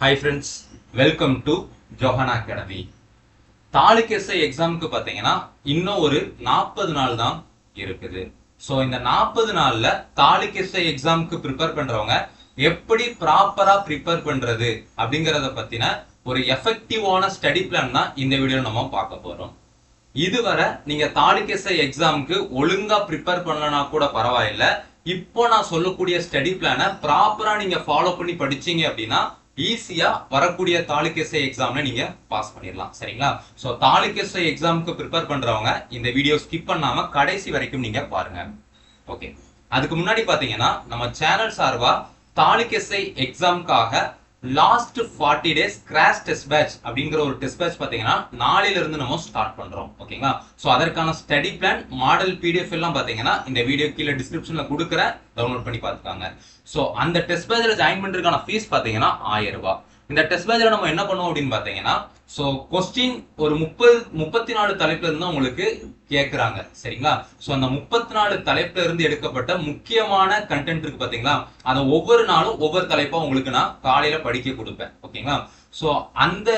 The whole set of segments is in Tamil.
Hi friends, welcome to Johana Academy. Taluk SI எக்ஸாமுக்கு பார்த்தீங்கன்னா இன்னும் ஒரு 40 நாள் தான் இருக்குது. ஸோ இந்த 40 நாள்ல தாலுக் எஸ்ஐ எக்ஸாமுக்கு ப்ரிப்பேர் பண்றவங்க எப்படி ப்ராப்பரா ப்ரிப்பேர் பண்றது அப்படிங்கறத பத்தின ஒரு எஃபெக்டிவான ஸ்டடி பிளான் தான் இந்த வீடியோ நம்ம பார்க்க போறோம். இதுவரை நீங்க தாலுக் எஸ்ஐ எக்ஸாமுக்கு ஒழுங்கா ப்ரிப்பேர் பண்ணலனா கூட பரவாயில்ல. இப்போ நான் சொல்லக்கூடிய ஸ்டடி பிளானை ப்ராப்பரா நீங்க ஃபாலோ பண்ணி படிச்சீங்க அப்படின்னா ஈஸியா வரக்கூடிய தாலுக் எஸ்ஐ எக்ஸாம்ல நீங்க பாஸ் பண்ணிடலாம். சரிங்களா? சோ தாலுக் எஸ்ஐ எக்ஸாமுக்கு ப்ரிப்பேர் பண்றவங்க இந்த வீடியோ ஸ்கிப் பண்ணாம கடைசி வரைக்கும் நீங்க பாருங்க. ஓகே, அதுக்கு முன்னாடி பாத்தீங்கன்னா நம்ம சேனல் சார்பா தாலுக் எஸ்ஐ எக்ஸாமுக்காக last 40 days crash test batch அப்படிங்கிற ஒரு டெஸ்ட் பேட்ச் பாத்தீங்கன்னா நாளையில இருந்து நம்ம ஸ்டார்ட் பண்றோம். ஓகேங்களா? சோ அதற்கான ஸ்டடி பிளான் மாடல் பிடிஎஃப் எல்லாம் பாத்தீங்கன்னா இந்த வீடியோ கீழே டிஸ்கிரிப்ஷன்ல கொடுக்குறேன், டவுன்லோட் பண்ணி பாத்துக்காங்க. சோ அந்த டெஸ்ட் பேட்ச்ல ஜாயின் பண்றதுக்கான ஃபீஸ் பாத்தீங்கன்னா 1000 ரூபாய். இந்த டெஸ்ட் பேட்ச்ல நம்ம என்ன பண்ணுவோம் அப்படின்னு பாத்தீங்கன்னா சோ கொஸ்டின் ஒரு 34 தலைப்புல இருந்து உங்களுக்கு கேக்குறாங்க. சரிங்களா? சோ அந்த 34 தலைப்புல இருந்து எடுக்கப்பட்ட முக்கியமான கண்டென்ட் இருக்கு பாத்தீங்களா, அதை ஒவ்வொரு நாளும் ஒவ்வொரு தலைப்பா உங்களுக்கு நான் காலையில படிக்க கொடுப்பேன். ஓகேங்களா? சோ அந்த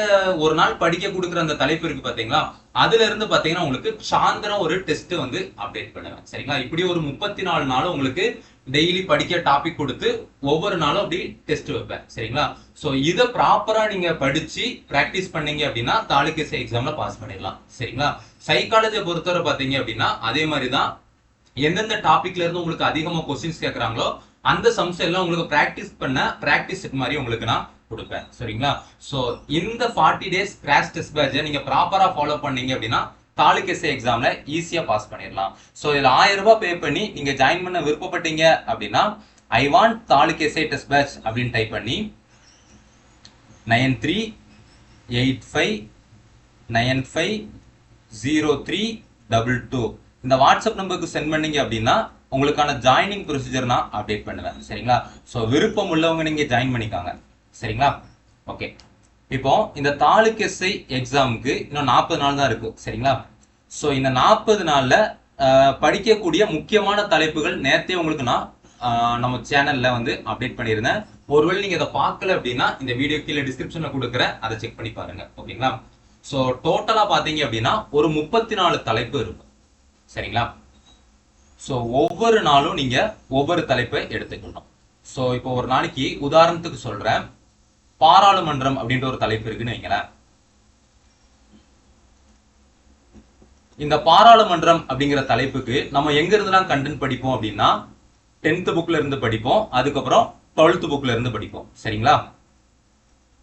ஒரு நாள் படிக்க கொடுக்குற அந்த தலைப்பு இருக்கு பாத்தீங்களா, அதுல இருந்து பாத்தீங்கன்னா உங்களுக்கு சாயந்தரம் ஒரு டெஸ்ட் வந்து அப்டேட் பண்ணுவேன். சரிங்களா? இப்படி ஒரு 34 நாள் உங்களுக்கு டெய்லி படிக்க டாபிக் கொடுத்து ஒவ்வொரு நாளும் அப்படி டெஸ்ட் வைப்பேன். சரிங்களா? சோ இத ப்ராப்பரா நீங்க படிச்சு பிராக்டிஸ் பண்ணீங்க அப்படின்னா தாலுக் எஸ்ஐ எக்ஸாம்ல பாஸ் பண்ணிடலாம். சரிங்களா? சைக்காலஜியை பொறுத்தவரை பாத்தீங்க அப்படின்னா அதே மாதிரிதான் எந்தெந்த டாபிக்ல இருந்து உங்களுக்கு அதிகமா கொஸ்டின்ஸ் கேட்கறாங்களோ அந்த சம்ஸ் எல்லாம் உங்களுக்கு பிராக்டிஸ் செட் மாதிரி உங்களுக்கு நான் கொடுப்பேன். சரிங்களா? சோ இந்த 40 days கிராஷ் டெஸ்ட் பேட்ச் நீங்க ப்ராப்பரா ஃபாலோ பண்ணீங்க அப்படின்னா தாலுக் எஸ்ஐ எக்ஸாம்ல ஈஸியா பாஸ் பண்ணிடலாம். சோ இதுல 1000 ரூபாய் பே பண்ணி நீங்க ஜாயின் பண்ண விருப்பப்பட்டீங்க அப்படின்னா I want taluk SI test batch அப்படின்னு டைப் பண்ணி 9385950322 இந்த வாட்ஸ்அப் நம்பருக்கு சென்ட் பண்ணீங்க அப்படின்னா உங்களுக்கான ஜாயினிங் ப்ரொசீஜர் நான் அப்டேட் பண்ணுவேன். சரிங்களா? சோ விருப்பம் உள்ளவங்க நீங்க ஜாயின் பண்ணிக்காங்க. சரிங்களா? ஓகே, இப்போ இந்த தாலுக் எஸ்ஐ எக்ஸாமுக்கு இன்னும் 40 நாள் தான் இருக்கு. சரிங்களா? சோ இந்த 40 நாள்ல படிக்கக்கூடிய முக்கியமான தலைப்புகள் நேரத்தே உங்களுக்கு நான் நம்ம சேனல்ல வந்து அப்டேட் பண்ணியிருந்தேன். ஒருவேளை நீங்க இதை பார்க்கல அப்படின்னா இந்த வீடியோ கீழே டிஸ்கிரிப்ஷன்ல கொடுக்குறேன், அதை செக் பண்ணி பாருங்க. ஓகேங்களா? சோ டோட்டலா பாத்தீங்க அப்படின்னா ஒரு 34 தலைப்பு இருக்கும். சரிங்களா? சோ ஒவ்வொரு நாளும் நீங்க ஒவ்வொரு தலைப்பை எடுத்துக்கணும். சோ இப்போ ஒரு நாளைக்கு உதாரணத்துக்கு சொல்றேன், பாராளுமன்றம் அப்படின்ற ஒரு தலைப்பு இருக்குன்னு வைங்களேன். இந்த பாராளுமன்றம் அப்படிங்கிற தலைப்புக்கு நம்ம எங்க இருந்துலாம் கண்டென்ட் படிப்போம் அப்படின்னா 10th புக்ல இருந்து படிப்போம், அதுக்கப்புறம் 12th புக்ல இருந்து படிப்போம். சரிங்களா?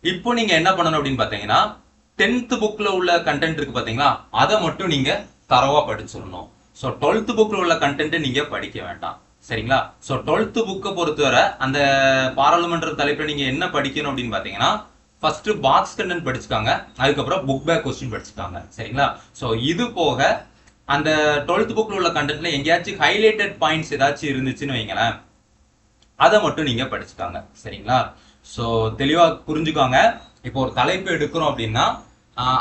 இப்போ நீங்க என்ன பண்ணணும் அப்படின்னு பாத்தீங்கன்னா 10th புக்ல உள்ள கண்டென்ட் இருக்கு பாத்தீங்களா, அதை மட்டும் நீங்க தரவா படிச்சிடணும். சோ 12th புக்ல உள்ள கண்டென்ட் நீங்க படிக்க வேண்டாம். சரிங்களா? சோ 12th புக்கை பொறுத்தவரை அந்த பாராளுமன்ற தலைப்புல நீங்க என்ன படிக்கணும் அப்படின்னு பாத்தீங்கன்னா ஃபர்ஸ்ட் பாக்ஸ் கண்டென்ட் படிச்சுக்காங்க, அதுக்கப்புறம் புக் பேக் கொஸ்டின் படிச்சுக்காங்க. சரிங்களா? சோ இது போக அந்த 12th புக்ல உள்ள கண்டென்ட்ல எங்கேயாச்சும் ஹைலைட்டட் பாயிண்ட்ஸ் ஏதாச்சும் இருந்துச்சுன்னு வைங்களேன், அதை மட்டும் நீங்க படிச்சுக்காங்க. சரிங்களா? சோ தெளிவா புரிஞ்சுக்காங்க. இப்போ ஒரு தலைப்பு எடுக்கிறோம் அப்படின்னா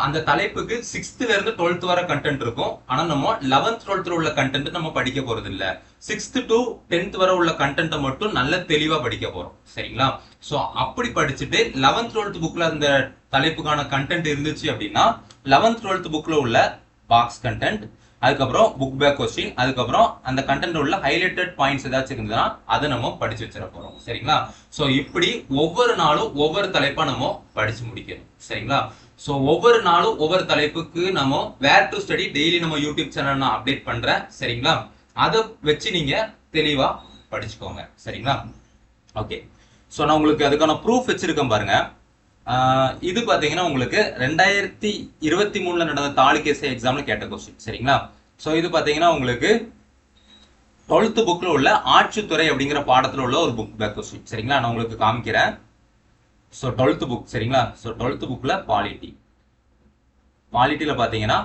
அந்த தலைப்புக்கு 6th இருந்து 12th வரை கண்டென்ட் இருக்கும். ஆனா நம்ம 11th 12th உள்ள கண்டென்ட் நம்ம படிக்க போறது இல்ல. 6th to 10th வரை உள்ள கண்டென்ட்டை மட்டும் நல்ல தெளிவா படிக்க போறோம். சரிங்களா? சோ அப்படி படிச்சுட்டு 11th 12th புக்ல அந்த தலைப்புக்கான கண்டென்ட் இருந்துச்சு அப்படின்னா 11th 12th புக்ல உள்ள பாக்ஸ் கண்டென்ட், அதுக்கப்புறம் புக் பேக் கொஸ்டின், அதுக்கப்புறம் அந்த கண்டென்ட் உள்ள ஹைலைட்டட் பாயிண்ட்ஸ் ஏதாச்சும் இருந்ததுன்னா அதை நம்ம படிச்சு வச்சிட போறோம். சரிங்களா? சோ இப்படி ஒவ்வொரு நாளும் ஒவ்வொரு தலைப்பா நம்ம படிச்சு முடிக்கணும். சரிங்களா? சோ ஒவ்வொரு நாளும் ஒவ்வொரு தலைப்புக்கு நம்ம வேர் டு ஸ்டடி டெய்லி நம்ம யூடியூப் சேனல் நான் அப்டேட் பண்றேன். சரிங்களா? அதை வச்சு நீங்க தெளிவா படிச்சுக்கோங்க. சரிங்களா? ஓகே, சோ நான் உங்களுக்கு அதுக்கான ப்ரூஃப் வச்சிருக்கேன் பாருங்க. இது பாத்தீங்கன்னா உங்களுக்கு 2023 நடந்த தாலுக் எஸ்ஐ எக்ஸாம்ல கேட்ட கொஸ்டின். சரிங்களா? சோ இது பாத்தீங்கன்னா உங்களுக்கு 12th புக்ல உள்ள ஆட்சித்துறை அப்படிங்கிற பாடத்துல உள்ள ஒரு புக் பேக் கொஸ்டின். சரிங்களா? நான் உங்களுக்கு காமிக்கிறேன். So 12th book. சரிங்களா? சோ 12th புக்ல பாலிட்டில பாத்தீங்கன்னா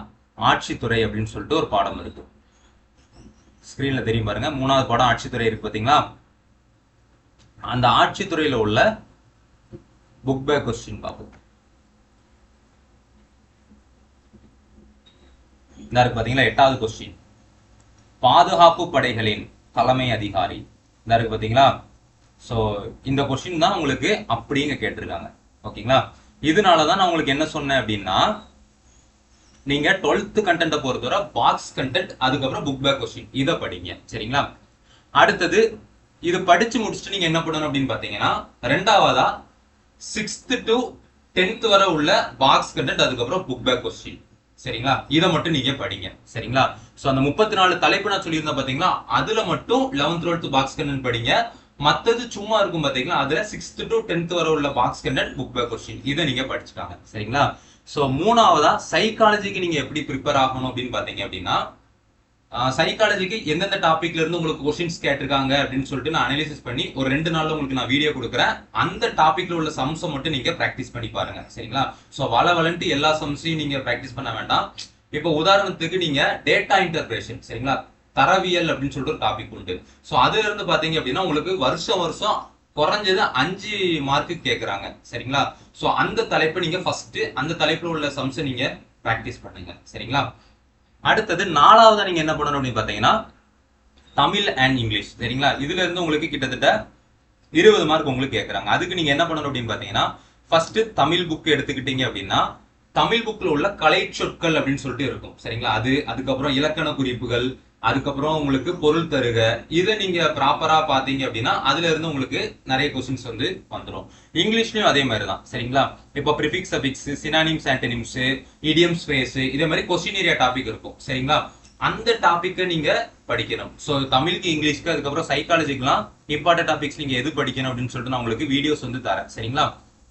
ஆட்சித்துறை அப்படின்னு சொல்லிட்டு ஒரு பாடம் இருக்கு. ஸ்கிரீன்ல தெரியும் பாருங்க, 3வது பாடம் ஆட்சித்துறை இருக்கு பாத்தீங்களா. அந்த ஆட்சித்துறையில உள்ள புக் பேக் கொஸ்டின் பார்ப்போம். இந்த இருக்கு பாத்தீங்களா, 8வது கொஸ்டின், பாதுகாப்பு படைகளின் தலைமை அதிகாரி. இந்த இருக்கு பாத்தீங்களா. சோ இந்த கொஸ்டின் தான் உங்களுக்கு அப்படிங்க கேட்டிருக்காங்க. ஓகேங்களா? இதனாலதான் நான் உங்களுக்கு என்ன சொன்னேன் அப்படின்னா, நீங்க 12th கண்டென்ட்டை பொறுத்தவரை பாக்ஸ் கண்டென்ட், அதுக்கப்புறம் புக் பேக் கொஸ்டின் இதை படிங்க. சரிங்களா? அடுத்தது இது படிச்சு முடிச்சுட்டு நீங்க என்ன பண்ணணும் அப்படின்னு பாத்தீங்கன்னா, ரெண்டாவதா 6th to 10th வரை உள்ள பாக்ஸ் கண்டென்ட், அதுக்கப்புறம் புக் பேக் கொஸ்டின். சரிங்களா? இதை மட்டும் நீங்க படிங்க. சரிங்களா? சோ அந்த 34 தலைப்பு நான் சொல்லியிருந்தேன் பாத்தீங்களா, அதுல மட்டும் 11th 12th பாக்ஸ் கண்டென்ட் படிங்க. மத்தது சும்மா இருக்கும் பாத்தீங்களா, அதுல 6th to 10th வரை உள்ள box content, book back question இதை நீங்க படிச்சுட்டாங்க. சரிங்களா? சோ மூணாவதா சைக்காலஜிக்கு நீங்க எப்படி ப்ரிப்பேர் ஆகணும் அப்படின்னு பாத்தீங்க அப்படின்னா, சைக்காலஜிக்கு எந்தெந்த டாபிக்ல இருந்து உங்களுக்கு கொஸ்டின்ஸ் கேட்டிருக்காங்க அப்படின்னு சொல்லிட்டு நான் அனலிசிஸ் பண்ணி ஒரு 2 நாள்ல உங்களுக்கு நான் வீடியோ கொடுக்குறேன். அந்த டாபிக்ல உள்ள சம்ஸை மட்டும் நீங்க பிராக்டிஸ் பண்ணி பாருங்க. சரிங்களா? சோ வளவலன்ட்டு எல்லா சம்ஸையும் நீங்க பிராக்டிஸ் பண்ண வேண்டாம். இப்போ உதாரணத்துக்கு நீங்க டேட்டா இன்டர்பிரேஷன், சரிங்களா, தரவியல் அப்படின்னு சொல்லிட்டு ஒரு டாபிக் உண்டு. சோ அதுல இருந்து பாத்தீங்க அப்படின்னா உங்களுக்கு வருஷம் வருஷம் குறைஞ்சது 5 மார்க்கு கேட்கறாங்க. சரிங்களா? சோ அந்த தலைப்பை நீங்க ஃபர்ஸ்ட் அந்த தலைப்புல உள்ள சம்ஸை நீங்க பிராக்டிஸ் பண்ணுங்க. சரிங்களா? அடுத்தது நாலாவதா நீங்க என்ன பண்ணணும் அப்படின்னு பாத்தீங்கன்னா, தமிழ் அண்ட் இங்கிலீஷ். சரிங்களா? இதுல இருந்து உங்களுக்கு கிட்டத்தட்ட 20 மார்க் உங்களுக்கு கேட்கறாங்க. அதுக்கு நீங்க என்ன பண்ணணும் அப்படின்னு பாத்தீங்கன்னா, ஃபர்ஸ்ட் தமிழ் புக் எடுத்துக்கிட்டீங்க அப்படின்னா, தமிழ் புக்ல உள்ள கலை சொற்கள் அப்படின்னு சொல்லிட்டு இருக்கும். சரிங்களா? அதுக்கப்புறம் இலக்கண குறிப்புகள், அதுக்கப்புறம் உங்களுக்கு பொருள் தருக, இதை நீங்க ப்ராப்பரா பாத்தீங்க அப்படின்னா அதுல இருந்து உங்களுக்கு நிறைய கொஸ்டின்ஸ் வந்து வந்துடும். இங்கிலீஷ்லயும் அதே மாதிரி தான். சரிங்களா? இப்போ prefix, affix, synonyms, antonyms, idioms, phrase, இதே மாதிரி கொஸ்டின் ஏரியா டாபிக் இருக்கும். சரிங்களா? அந்த டாபிக்கை நீங்க படிக்கணும். ஸோ தமிழுக்கு, இங்கிலீஷ்க்கு, அதுக்கப்புறம் சைக்காலஜிக்கெல்லாம் இம்பார்ட்டன்ட் டாபிக்ஸ் நீங்க எது படிக்கணும் அப்படின்னு சொல்லிட்டு நான் உங்களுக்கு வீடியோஸ் வந்து தரேன். சரிங்களா?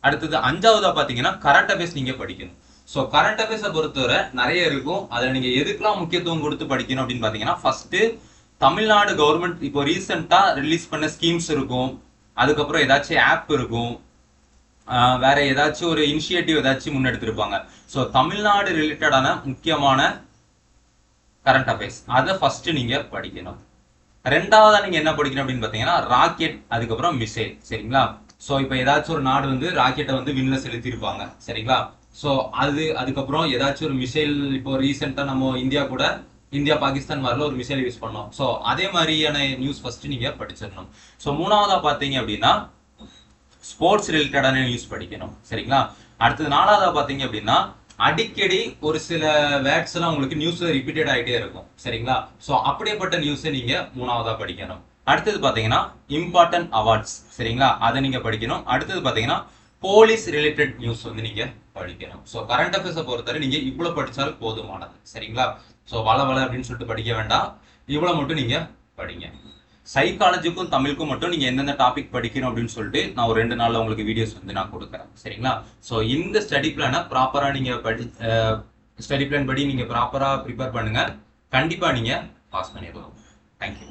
அடுத்தது அஞ்சாவதா பாத்தீங்கன்னா கரண்ட் அஃபேர்ஸ் நீங்க படிக்கணும். சோ கரண்ட் அஃபேர்ஸை பொறுத்தவரை நிறைய இருக்கும். அதுல நீங்க எதுக்கெல்லாம் முக்கியத்துவம் கொடுத்து படிக்கணும் அப்படின்னு பாத்தீங்கன்னா, ஃபர்ஸ்ட் தமிழ்நாடு கவர்மெண்ட் இப்போ ரீசெண்டா ரிலீஸ் பண்ண ஸ்கீம்ஸ் இருக்கும். அதுக்கப்புறம் ஏதாச்சும் ஆப் இருக்கும், வேற ஏதாச்சும் ஒரு இனிஷியேட்டிவ் ஏதாச்சும் முன்னெடுத்திருப்பாங்க. சோ தமிழ்நாடு ரிலேட்டடான முக்கியமான கரண்ட் அஃபேர்ஸ் அதை ஃபர்ஸ்ட் நீங்க படிக்கணும். ரெண்டாவதா நீங்க என்ன படிக்கணும் அப்படின்னு பாத்தீங்கன்னா, ராக்கெட், அதுக்கப்புறம் மிசைல். சரிங்களா? சோ இப்போ ஏதாச்சும் ஒரு நாடு வந்து ராக்கெட்டை வந்து விண்ல செலுத்திருப்பாங்க. சரிங்களா? சோ அதுக்கப்புறம் ஏதாச்சும் ஒரு மிசைல், இப்போ ரீசெண்டா நம்ம இந்தியா பாகிஸ்தான் வரல ஒரு மிசைல் யூஸ் பண்ணோம். சோ அதே மாதிரியான நியூஸ் ஃபர்ஸ்ட் நீங்க படிச்சிடணும். சோ மூணாவதா பாத்தீங்க அப்படின்னா ஸ்போர்ட்ஸ் ரிலேட்டடான நியூஸ் படிக்கணும். சரிங்களா? அடுத்தது நாலாவதா பாத்தீங்க அப்படின்னா, அடிக்கடி ஒரு சில வேர்ட்ஸ் எல்லாம் உங்களுக்கு நியூஸ்ல ரிப்பீட்டட் ஆகிட்டே இருக்கும். சரிங்களா? சோ அப்படியேப்பட்ட நியூஸை நீங்க மூணாவதா படிக்கணும். அடுத்தது பாத்தீங்கன்னா இம்பார்ட்டன்ட் அவார்ட்ஸ். சரிங்களா? அதை நீங்க படிக்கணும். அடுத்தது பாத்தீங்கன்னா போலீஸ் ரிலேட்டட் நியூஸ் வந்து நீங்க படிக்கணும். சோ கரண்ட் அஃபேர்ஸை பொறுத்தவரை நீங்க இவ்வளவு படிச்சாலும் போதுமானது. சரிங்களா? சோ வள அப்படின்னு சொல்லிட்டு படிக்க வேண்டாம், இவ்வளவு மட்டும் நீங்க படிங்க. சைக்காலஜிக்கும் தமிழுக்கும் மட்டும் நீங்க எந்தெந்த டாபிக் படிக்கணும் அப்படின்னு சொல்லிட்டு நான் ஒரு 2 நாள்ல உங்களுக்கு வீடியோஸ் வந்து நான் கொடுக்குறேன். சரிங்களா? சோ இந்த ஸ்டடி பிளானை ப்ராப்பரா நீங்க ஸ்டடி பிளான் படி நீங்க ப்ராப்பரா ப்ரிப்பேர் பண்ணுங்க. கண்டிப்பா நீங்க பாஸ் பண்ணிடலாம். தேங்க்யூ.